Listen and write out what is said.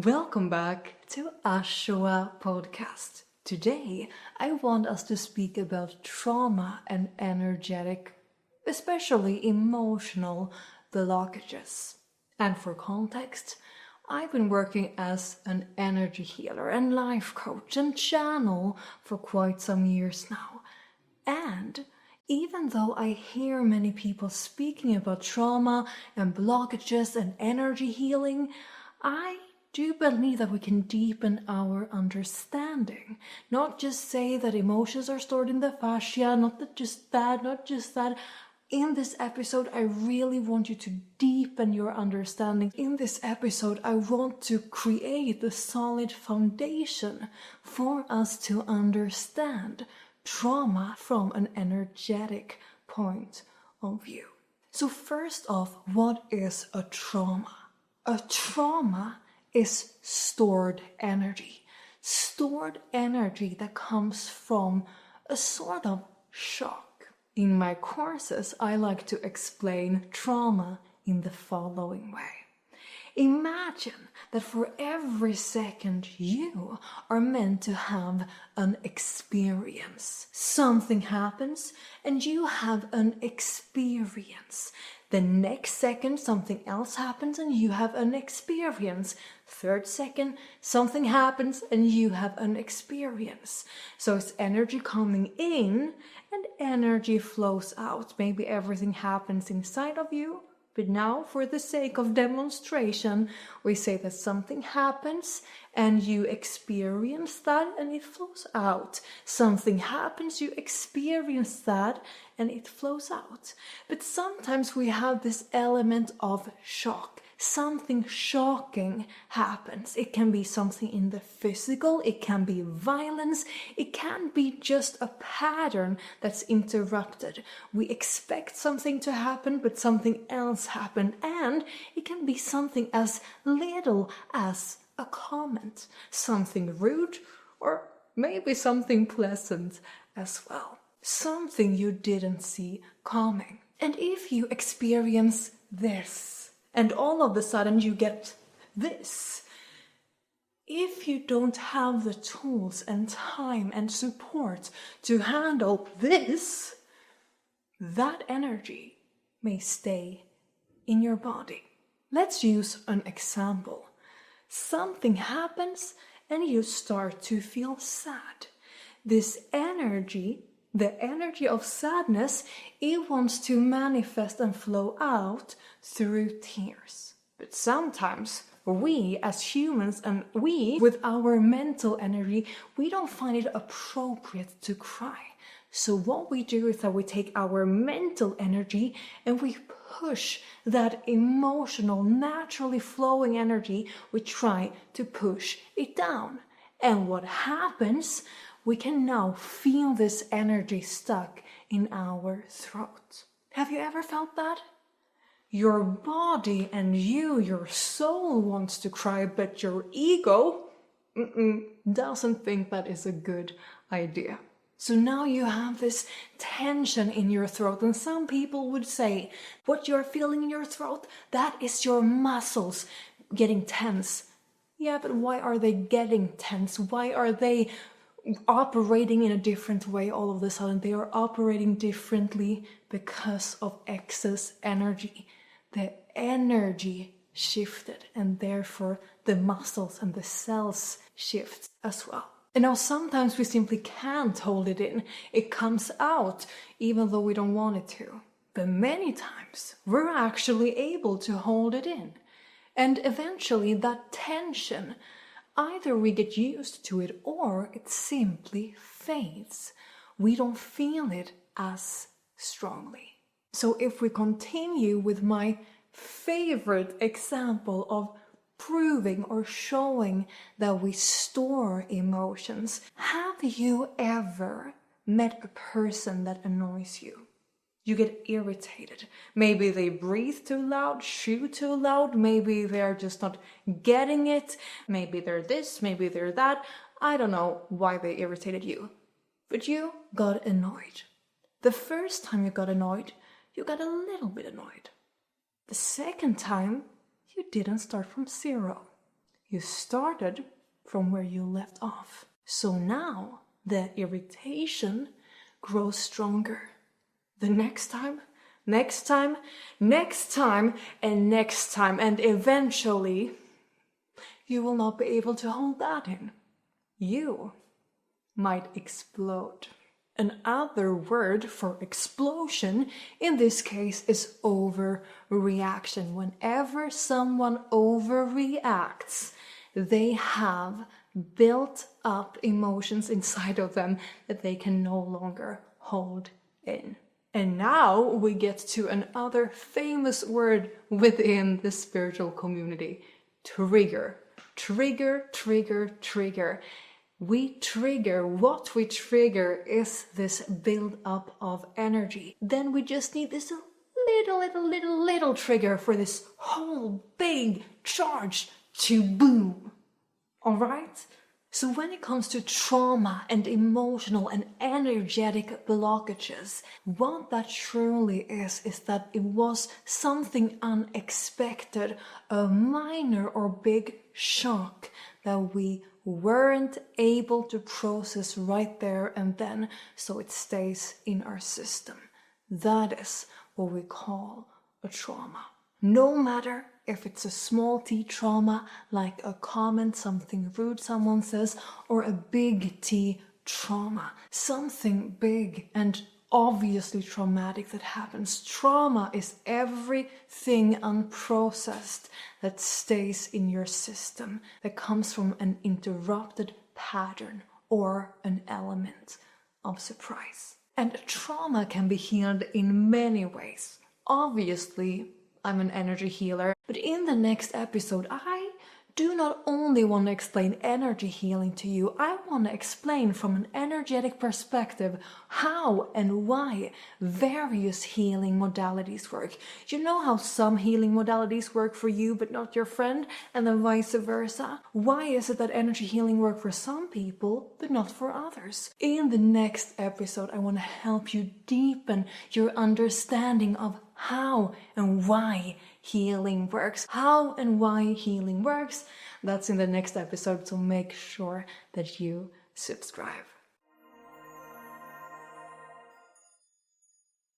Welcome back to Ashua Podcast. Today, I want us to speak about trauma and energetic, especially emotional blockages. And for context, I've been working as an energy healer and life coach and channel for quite some years now. And even though I hear many people speaking about trauma and blockages and energy healing, I do believe that we can deepen our understanding. Not just say that emotions are stored in the fascia, not just that. In this episode, I really want you to deepen your understanding. In this episode, I want to create a solid foundation for us to understand trauma from an energetic point of view. So first off, what is a trauma? A trauma is stored energy. Stored energy that comes from a sort of shock. In my courses, I like to explain trauma in the following way. Imagine that for every second you are meant to have an experience. Something happens and you have an experience. The next second something else happens and you have an experience. Third second something happens and you have an experience. So it's energy coming in and energy flows out. Maybe everything happens inside of you. But now, for the sake of demonstration, we say that something happens and you experience that and it flows out. Something happens, you experience that and it flows out. But sometimes we have this element of shock. Something shocking happens. It can be something in the physical, it can be violence, it can be just a pattern that's interrupted. We expect something to happen, but something else happened, and it can be something as little as a comment, something rude, or maybe something pleasant as well. Something you didn't see coming. And if you experience this, and all of a sudden you get this, if you don't have the tools and time and support to handle this, that energy may stay in your body. Let's use an example. Something happens and you start to feel sad. This energy, the energy of sadness, it wants to manifest and flow out through tears. But sometimes we as humans and we with our mental energy, we don't find it appropriate to cry. So what we do is that we take our mental energy and we push that emotional, naturally flowing energy, we try to push it down. And what happens? We can now feel this energy stuck in our throat. Have you ever felt that? Your body and you, your soul wants to cry, but your ego doesn't think that is a good idea. So now you have this tension in your throat, and some people would say, what you're feeling in your throat, that is your muscles getting tense. Yeah, but why are they getting tense? Why are they operating in a different way all of a sudden? They are operating differently because of excess energy. The energy shifted and therefore the muscles and the cells shift as well. And now sometimes we simply can't hold it in. It comes out even though we don't want it to. But many times we're actually able to hold it in. And eventually that tension, either we get used to it or it simply fades. We don't feel it as strongly. So if we continue with my favorite example of proving or showing that we store emotions, have you ever met a person that annoys you? You get irritated. Maybe they breathe too loud, chew too loud, maybe they're just not getting it, maybe they're this, maybe they're that. I don't know why they irritated you, but you got annoyed. The first time you got annoyed, you got a little bit annoyed. The second time, you didn't start from zero. You started from where you left off. So now the irritation grows stronger. The next time, and eventually you will not be able to hold that in. You might explode. Another word for explosion in this case is overreaction. Whenever someone overreacts, they have built up emotions inside of them that they can no longer hold in. And now we get to another famous word within the spiritual community: trigger. Trigger. What we trigger is this build up of energy. Then we just need this little trigger for this whole big charge to boom. Alright? So when it comes to trauma and emotional and energetic blockages, what that truly is that it was something unexpected, a minor or big shock that we weren't able to process right there and then, so it stays in our system. That is what we call a trauma. No matter if it's a small T trauma, like a comment, something rude someone says, or a big T trauma, something big and obviously traumatic that happens. Trauma is everything unprocessed that stays in your system, that comes from an interrupted pattern or an element of surprise. And trauma can be healed in many ways. Obviously, I'm an energy healer, but in the next episode, I do not only want to explain energy healing to you, I want to explain from an energetic perspective how and why various healing modalities work. You know how some healing modalities work for you but not your friend, and then vice versa? Why is it that energy healing works for some people but not for others? In the next episode, I want to help you deepen your understanding of how and why healing works. How and why healing works, that's in the next episode, so make sure that you subscribe.